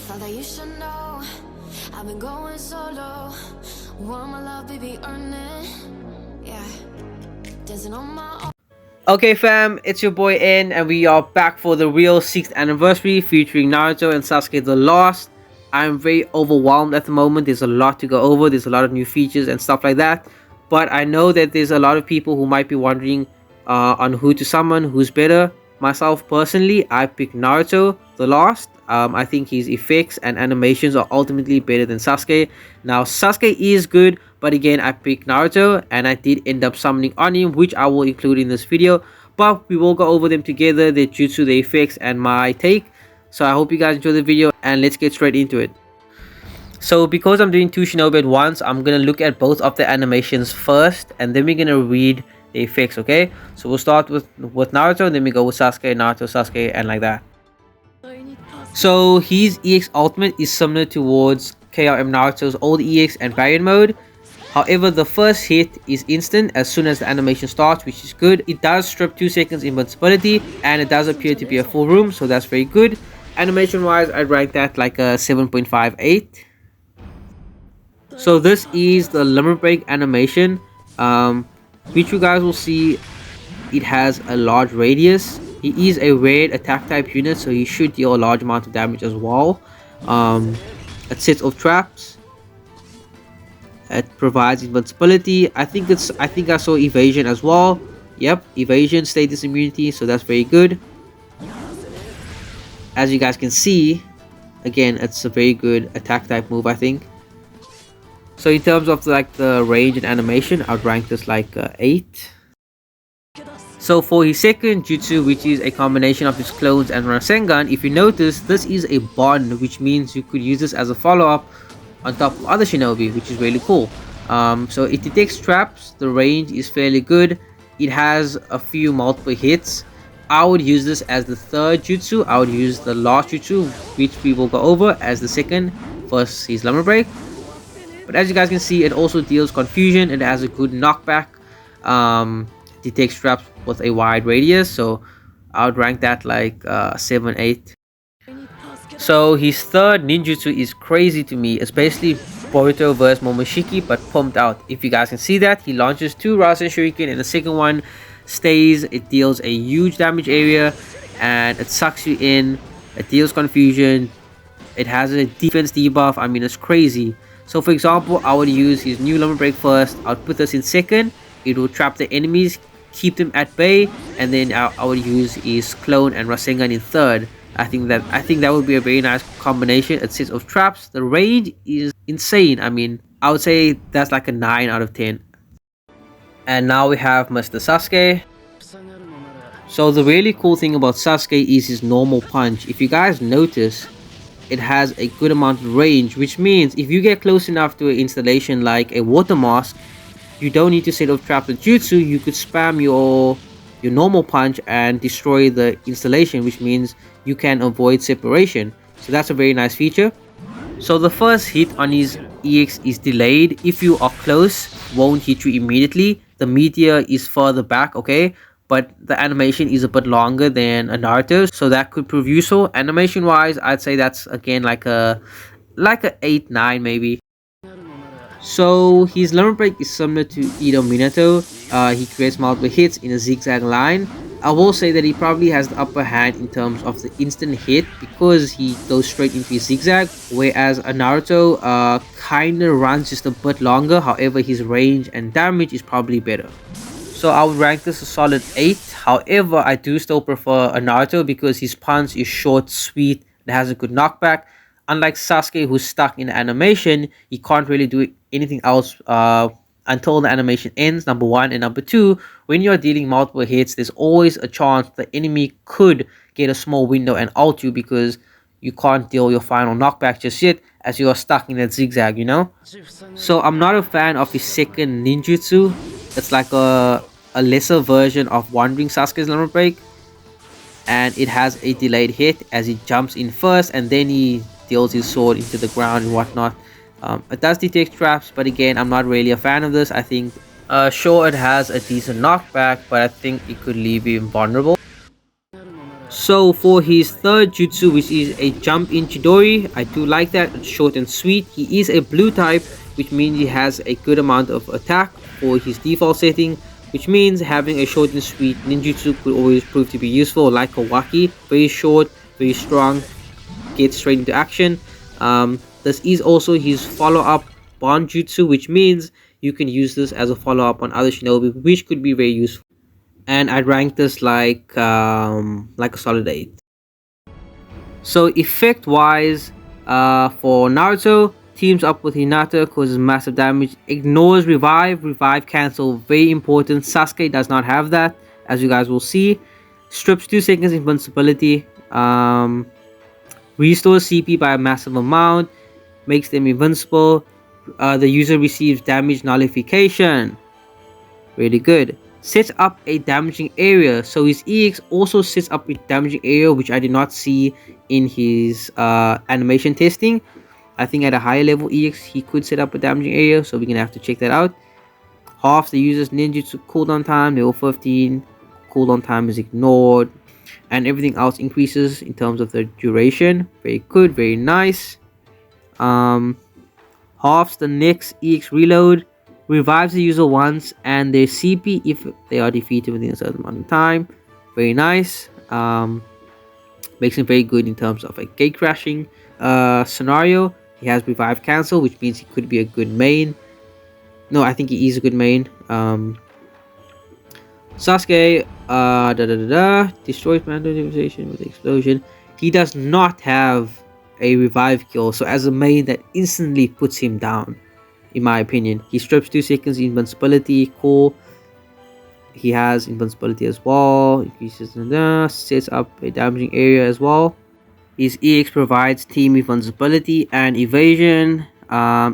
Thought that you should know I've been going solo. Want my love, baby, earn it. Yeah, dancing on my own. Okay fam, it's your boy N and we are back for the real 6th anniversary featuring Naruto and Sasuke the Lost. I'm very overwhelmed at the moment. There's a lot to go over. There's a lot of new features and stuff like that. But I know that there's a lot of people who might be wondering on who to summon, who's better. Myself personally, I picked Naruto the Lost. I think his effects and animations are ultimately better than Sasuke. Now Sasuke is good, but again I picked Naruto and I did end up summoning on him, which I will include in this video. But we will go over them together, their jutsu, their effects, and my take. So I hope you guys enjoy the video and let's get straight into it. So because I'm doing 2 shinobi at once, I'm gonna look at both of the animations first and then we're gonna read the effects, okay? So we'll start with Naruto and then we go with Sasuke, Naruto, Sasuke, and like that. So his EX ultimate is similar towards KRM Naruto's old EX and variant mode. However, the first hit is instant as soon as the animation starts, which is good. It does strip 2 seconds invincibility and it does appear to be a full room, so that's very good. Animation wise, I'd rank that like a 7.58. So this is the limit break animation, which you guys will see. It has a large radius. He is a rare attack type unit, so he should deal a large amount of damage as well. It sets off traps. It provides invincibility. I think I saw evasion as well. Yep, evasion, status immunity, so that's very good. As you guys can see, again, it's a very good attack type move, I think. So in terms of like the range and animation, I'd rank this like 8. So for his second jutsu, which is a combination of his clones and Rasengan, if you notice, this is a bond, which means you could use this as a follow-up on top of other shinobi, which is really cool. So it detects traps, the range is fairly good, it has a few multiple hits. I would use this as the third jutsu. I would use the last jutsu, which we will go over as the second, first his limit break. But as you guys can see, it also deals confusion. It has a good knockback. Detects traps with a wide radius, so I would rank that like 7, 8. So his third ninjutsu is crazy to me. It's basically Boruto vs Momoshiki but pumped out. If you guys can see that, he launches 2 Rasen Shuriken and the second one stays. It deals a huge damage area and it sucks you in. It deals confusion. It has a defense debuff. I mean, it's crazy. So for example, I would use his new limit break first. I would put this in second. It will trap the enemies, keep them at bay, and then I would use his clone and Rasengan in third. I think that would be a very nice combination. It sets off traps. The range is insane. I mean, I would say that's like a 9 out of 10. And now we have Mr. Sasuke. So the really cool thing about Sasuke is his normal punch. If you guys notice, it has a good amount of range, which means if you get close enough to an installation like a water mask, you don't need to set off trap with jutsu. You could spam your normal punch and destroy the installation, which means you can avoid separation. So that's a very nice feature. So the first hit on his EX is delayed. If you are close, won't hit you immediately. The meteor is further back, okay, but the animation is a bit longer than a Naruto, so that could prove useful. Animation wise, I'd say that's again like a 8, 9 maybe. So his limit break is similar to Ito Minato. He creates multiple hits in a zigzag line. I will say that he probably has the upper hand in terms of the instant hit because he goes straight into his zigzag, whereas a Naruto kinda runs just a bit longer. However, his range and damage is probably better. So I would rank this a solid 8. However, I do still prefer a Naruto because his punch is short, sweet, and has a good knockback. Unlike Sasuke, who's stuck in animation, he can't really do anything else until the animation ends, number 1. And number 2, when you're dealing multiple hits, there's always a chance the enemy could get a small window and ult you because you can't deal your final knockback just yet as you are stuck in that zigzag, you know? So I'm not a fan of his second ninjutsu. It's like a lesser version of Wandering Sasuke's limit break. And it has a delayed hit as he jumps in first and then he deals his sword into the ground and whatnot. It does detect traps, but again, I'm not really a fan of this. I think sure, it has a decent knockback, but I think it could leave him vulnerable. So for his third jutsu, which is a jump in Chidori, I do like that. It's short and sweet. He is a blue type, which means he has a good amount of attack for his default setting, which means having a short and sweet ninjutsu could always prove to be useful, like Kawaki. Very short, very strong, get straight into action. This is also his follow-up Bond Jutsu, which means you can use this as a follow-up on other shinobi, which could be very useful. And I'd rank this like a solid 8. So effect wise, for Naruto, teams up with Hinata, causes massive damage, ignores revive cancel, very important. Sasuke does not have that, as you guys will see. Strips 2 seconds invincibility, restores CP by a massive amount, makes them invincible. The user receives damage nullification, really good. Sets up a damaging area, so his EX also sets up a damaging area, which I did not see in his animation testing. I think at a higher level EX he could set up a damaging area, so we're gonna have to check that out. Half the user's ninjutsu cooldown time, level 15, cooldown time is ignored, and everything else increases in terms of the duration. Very good, very nice. Halves the next EX reload, revives the user once and their CP if they are defeated within a certain amount of time. Very nice. Makes him very good in terms of a gate crashing scenario. He has revive cancel, which means he could be a good main. No, I think he is a good main. Sasuke, destroys randomization with explosion. He does not have a revive kill, so as a main that instantly puts him down, in my opinion. He strips 2 seconds invincibility, cool. He has invincibility as well, increases sets up a damaging area as well. His EX provides team invincibility and evasion,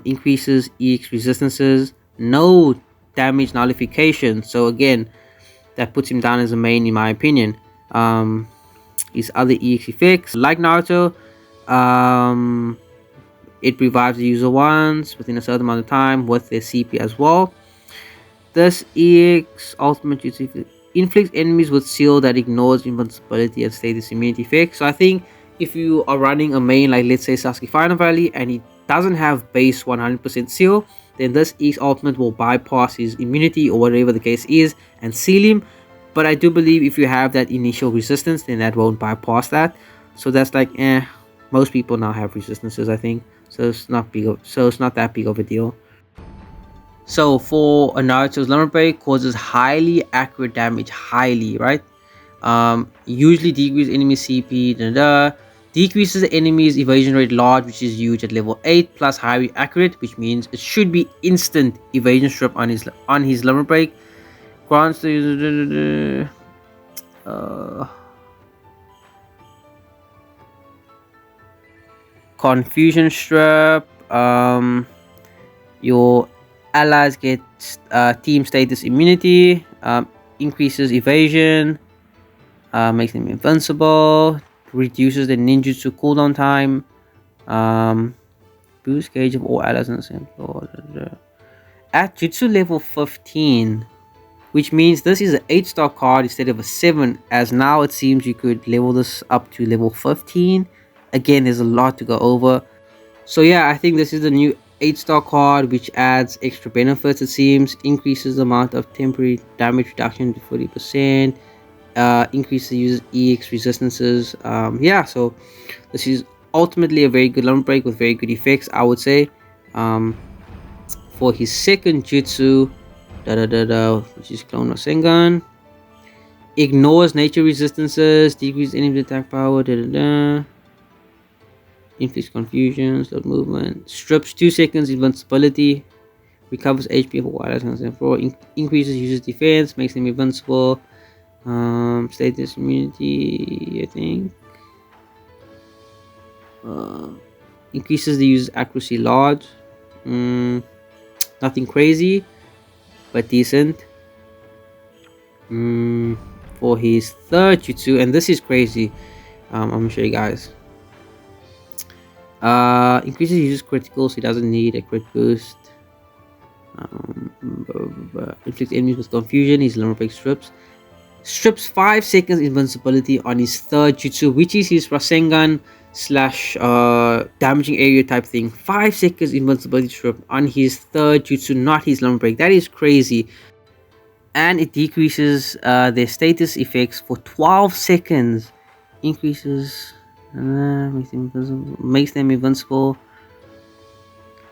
increases EX resistances, no damage nullification, so again that puts him down as a main in my opinion. His other EX effects, like Naruto, it revives the user once within a certain amount of time with their CP as well. This EX ultimate inflicts enemies with seal that ignores invincibility and status immunity effects. So I think if you are running a main like let's say Sasuke Final Valley and he doesn't have base 100% seal, then this EX ultimate will bypass his immunity or whatever the case is and seal him. But I do believe if you have that initial resistance, then that won't bypass that. So that's like most people now have resistances, I think. So it's not that big of a deal. So for a Naruto's Lumber Break causes highly accurate damage, right? Usually decreases enemy CP, decreases the enemy's evasion rate large, which is huge at level 8, plus highly accurate, which means it should be instant evasion strip on his Lumber Break. Grants the confusion strip. Your allies get team status immunity, increases evasion, makes them invincible, reduces the ninjutsu cooldown time, boost gauge of all allies on the same floor. At jutsu level 15, which means this is an 8-star card instead of a 7, as now it seems you could level this up to level 15. Again, there's a lot to go over. So yeah, I think this is the new 8-star card, which adds extra benefits, it seems. Increases the amount of temporary damage reduction to 40%. Increases the user's EX resistances. Yeah, so this is ultimately a very good Lumber Break with very good effects, I would say. For his second jutsu, which is Clone of Sengun, ignores nature resistances, decreases enemy attack power, inflicts confusion, slow movement, strips 2 seconds invincibility, recovers HP for while increases user's defense, makes them invincible, status immunity, I think, increases the user's accuracy large, nothing crazy but decent. For his third jutsu, and this is crazy, I'm gonna show you guys. Increases user's critical, so he doesn't need a crit boost. Inflicts enemies with confusion, his Lumber Break strips strips 5 seconds invincibility on his third jutsu, which is his Rasengan slash damaging area type thing. 5 seconds invincibility strip on his third jutsu, not his lumber break. That is crazy. And it decreases their status effects for 12 seconds. Increases, makes them invincible.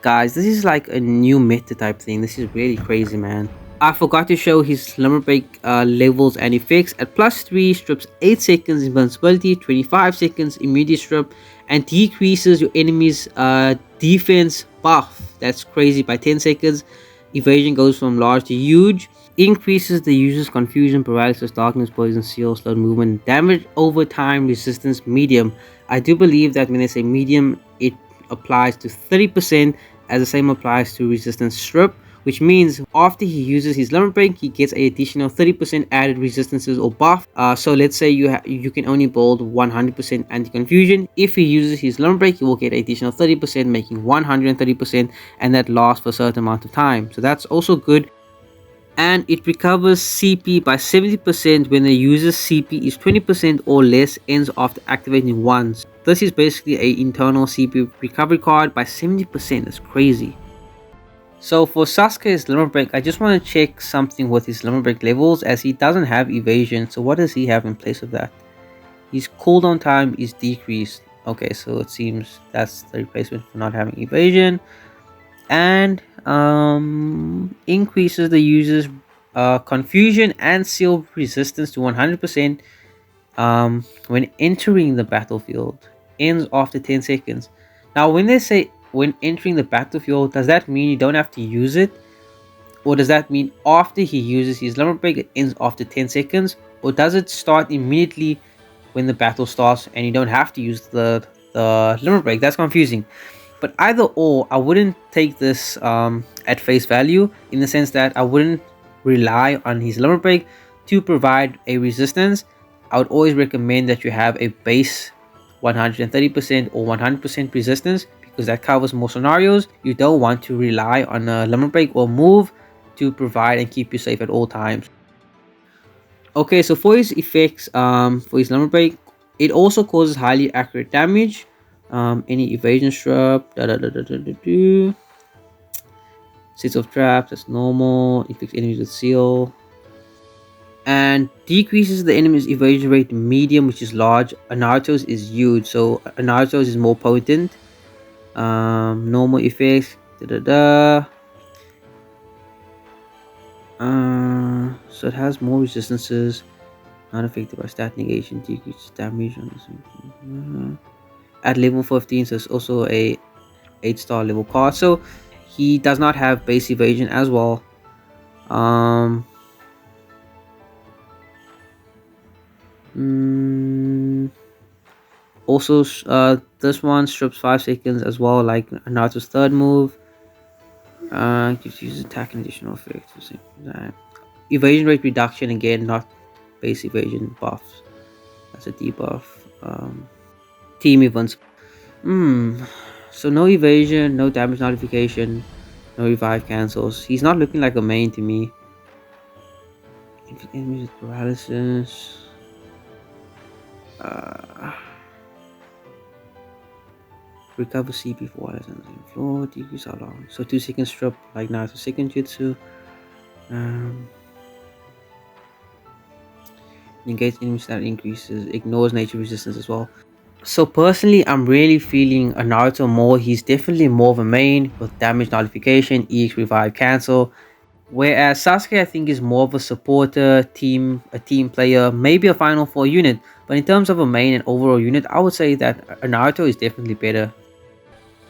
Guys, this is like a new meta type thing. This is really crazy, man. I forgot to show his lumber break levels and effects. At +3, strips 8 seconds invincibility, 25 seconds immediate strip, and decreases your enemy's defense buff. That's crazy, by 10 seconds. Evasion goes from large to huge. Increases the user's confusion, paralysis, darkness, poison, seal, slow movement, damage over time, resistance, medium. I do believe that when they say medium, it applies to 30%, as the same applies to resistance strip, which means after he uses his lumber break, he gets an additional 30% added resistances or buff. So let's say you can only build 100% anti-confusion. If he uses his lumber break, he will get an additional 30%, making 130%, and that lasts for a certain amount of time. So that's also good. And it recovers CP by 70% when the user's CP is 20% or less, ends after activating once. This is basically an internal CP recovery card by 70%. That's crazy. So for Sasuke's lumber break, I just want to check something with his lumber break levels, as he doesn't have evasion. So what does he have in place of that? His cooldown time is decreased. Okay, so it seems that's the replacement for not having evasion. And increases the user's confusion and seal resistance to 100% when entering the battlefield. Ends after 10 seconds. Now when they say when entering the battlefield, does that mean you don't have to use it? Or does that mean after he uses his lumber break, it ends after 10 seconds? Or does it start immediately when the battle starts and you don't have to use the lumber break? That's confusing. But either or, I wouldn't take this at face value, in the sense that I wouldn't rely on his lumber break to provide a resistance. I would always recommend that you have a base 130% or 100% resistance, because that covers more scenarios. You don't want to rely on a lumber break or move to provide and keep you safe at all times. Okay, so for his effects, for his lumber break, it also causes highly accurate damage. Any evasion strip, sets of traps, that's normal. Inflicts enemies with seal, and decreases the enemy's evasion rate to medium, which is large. Naruto's is huge, so Naruto's is more potent. Normal effects, so it has more resistances. Not affected by stat negation, decreases damage on this. At level 15, so it's also a 8-star level card. So he does not have base evasion as well. Also, this one strips 5 seconds as well, like Naruto's third move. Just use attack and additional effects. Evasion rate reduction, again, not base evasion buffs. That's a debuff. Team events. So no evasion, no damage notification, no revive cancels. He's not looking like a main to me. Enemies with paralysis. Recover CP for while on the floor. Decrease how long. So 2 seconds strip, like Naruto's second jutsu. Negates enemies that increases. Ignores nature resistance as well. So personally, I'm really feeling a Naruto more. He's definitely more of a main with damage notification, EX revive cancel. Whereas Sasuke, I think, is more of a supporter, a team player, maybe a Final 4 unit. But in terms of a main and overall unit, I would say that Naruto is definitely better.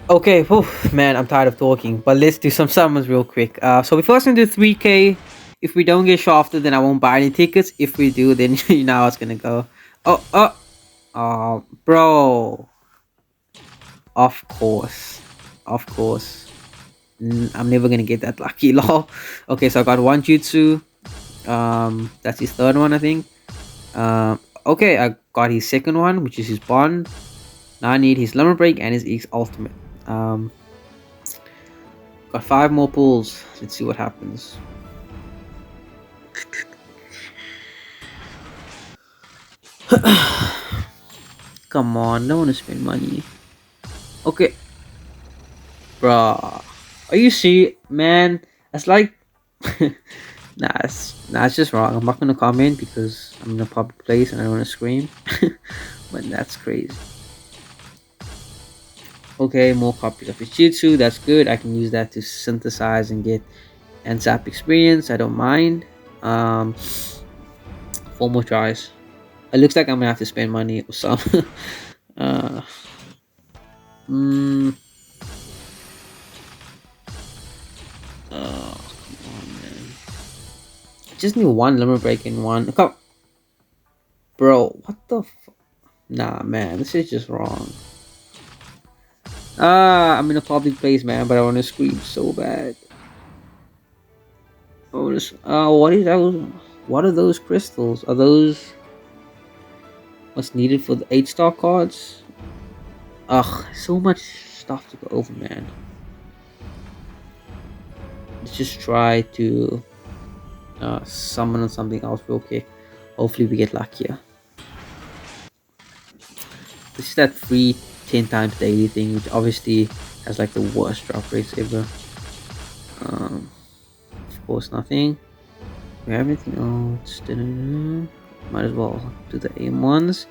Okay, man, I'm tired of talking, but let's do some summons real quick. So we first gonna do 3k. If we don't get shafted, then I won't buy any tickets. If we do, then you know how it's gonna go. Oh, bro. Of course. I'm never gonna get that lucky, lol. Okay, so I got one jutsu. That's his third one, I think. Okay, I got his second one, which is his bond. Now I need his lumber break and his X ultimate. Got 5 more pulls. Let's see what happens. Come on, don't want to spend money. Okay, bruh. Are you serious, man? That's like, it's just wrong. I'm not gonna comment because I'm in a public place and I don't want to scream. But that's crazy. Okay, more copies of Jitsu. That's good. I can use that to synthesize and get NxB experience. I don't mind. 4 more tries. It looks like I'm gonna have to spend money or some. uh, mm, come on, man. Just need one limit break in one. Come, bro. What the? Nah, man. This is just wrong. I'm in a public place, man, but I want to scream so bad. What is that? What are those crystals? Are those what's needed for the 8-star cards? Ugh, so much stuff to go over, man. Let's just try to summon on something else real quick. Hopefully we get luckier. This is that free 10 times daily thing, which obviously has like the worst drop rates ever. Of course, nothing. We have anything else? Might as well do the aim ones.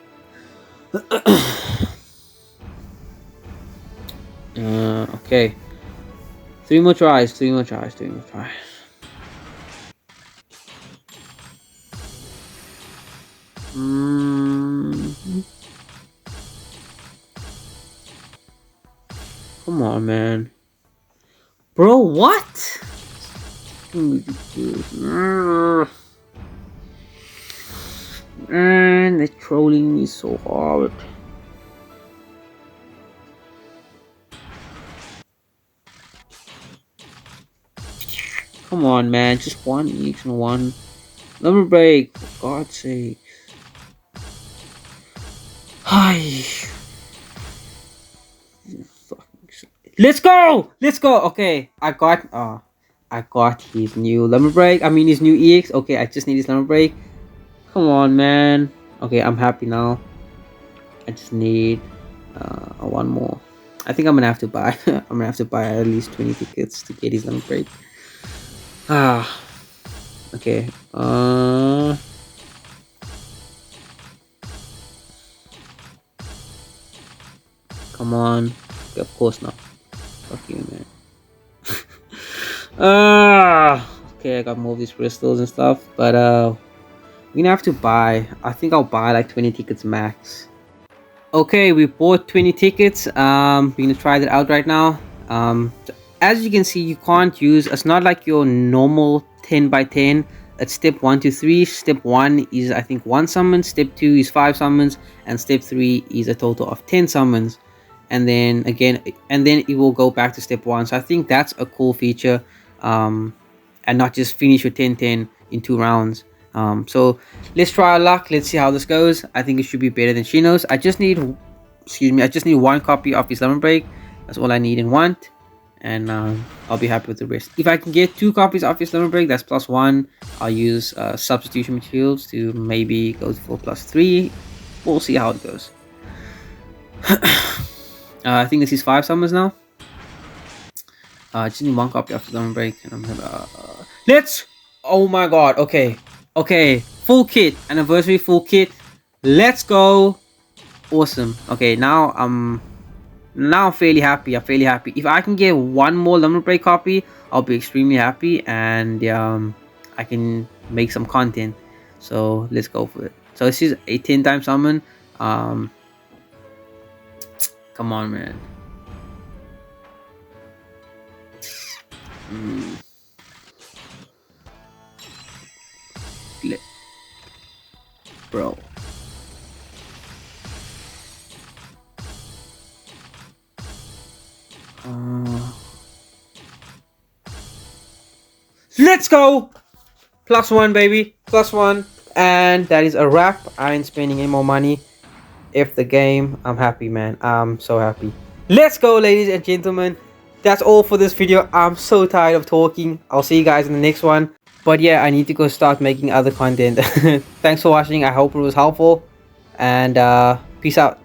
Okay. 3 more tries. Come on, man. Bro, what? Man, they're trolling me so hard. Come on, man. Just one each and one. Let me break. For God's sake. Hi. Let's go! Okay, I got his new lemon break. I mean his new EX. Okay, I just need his lemon break. Come on, man. Okay, I'm happy now. I just need one more. I think I'm gonna have to buy. I'm gonna have to buy at least 20 tickets to get his lemon break. Okay. Come on. Okay, of course not. Fuck you, man. Okay, I got more of these crystals and stuff, but we're gonna have to buy. I think I'll buy like 20 tickets max. Okay, we bought 20 tickets. We're gonna try that out right now. As you can see, you can't use. It's not like your normal 10 by 10. It's step 1 to 3. Step 1 is I think 1 summon. Step 2 is 5 summons, and step 3 is a total of 10 summons. And then again, and then it will go back to step 1. So I think that's a cool feature, and not just finish your 10-10 in 2 rounds. So let's try our luck. Let's see how this goes. I think it should be better than Shino's. I just need 1 copy of his lemon break. That's all I need and want, and I'll be happy with the rest. If I can get 2 copies of his lemon break, that's +1. I'll use substitution materials to maybe go for +3. We'll see how it goes. I think this is 5 summers now. I just need 1 copy of the lemon break, and I'm gonna let's. Oh my god. Okay, full kit, anniversary full kit. Let's go. Awesome. Okay, now I'm fairly happy. If I can get 1 more lemon break copy, I'll be extremely happy, and I can make some content. So let's go for it. So this is a 10 time summon. Come on, man. Bro. Let's go! +1, baby. +1. And that is a wrap. I ain't spending any more money. If the game, I'm happy, man. I'm so happy. Let's go, ladies and gentlemen. That's all for this video. I'm so tired of talking. I'll see you guys in the next one. But yeah, I need to go start making other content. Thanks for watching. I hope it was helpful. and peace out.